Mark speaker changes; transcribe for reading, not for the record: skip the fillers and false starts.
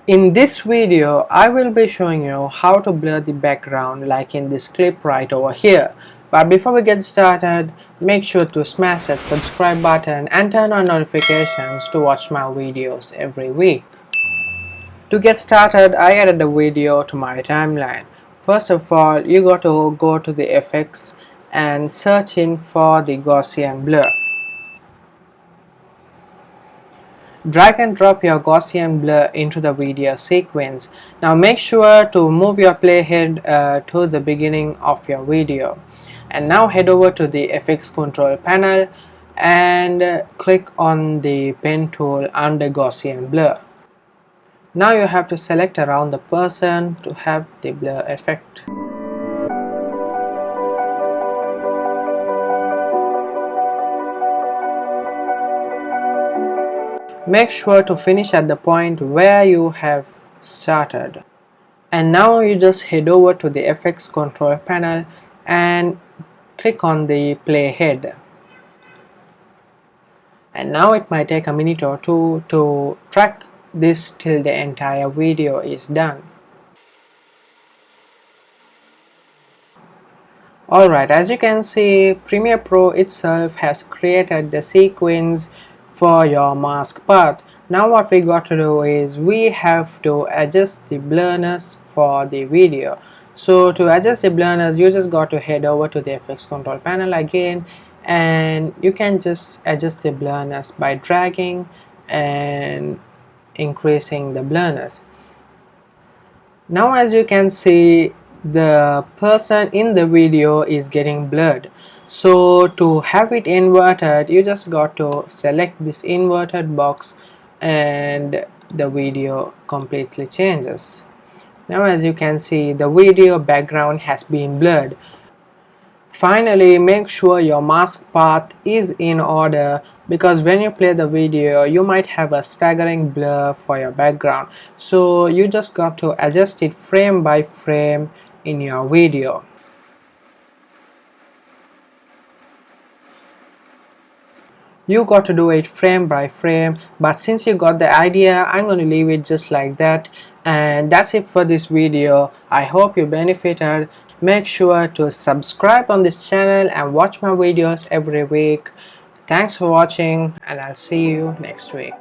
Speaker 1: In this video, I will be showing you how to blur the background like in this clip right over here. But before we get started, make sure to smash that subscribe button and turn on notifications to watch my videos every week. To get started, I added a video to my timeline. First of all, you got to go to the effects and search in for the Gaussian blur. Drag and drop your Gaussian blur into the video sequence. Now make sure to move your playhead to the beginning of your video. And now head over to the FX control panel and click on the pen tool under Gaussian blur. Now you have to select around the person to have the blur effect. Make sure to finish at the point where you have started. And now you just head over to the FX control panel and click on the playhead. And now it might take a minute or two to track this till the entire video is done. Alright, as you can see, Premiere Pro itself has created the sequence for your mask path. Now what we got to do is we have to adjust the blurriness for the video. So to adjust the blurriness, you just got to head over to the FX control panel again, and you can just adjust the blurriness by dragging and increasing the blurriness. Now as you can see, the person in the video is getting blurred. So to have it inverted, you just got to select this inverted box and the video completely changes. Now as you can see, the video background has been blurred. Finally, make sure your mask path is in order, because when you play the video you might have a staggering blur for your background. So you just got to adjust it frame by frame in your video. You got to do it frame by frame, but since you got the idea, I'm going to leave it just like that. And that's it for this video. I hope you benefited. Make sure to subscribe on this channel and watch my videos every week. Thanks for watching, and I'll see you next week.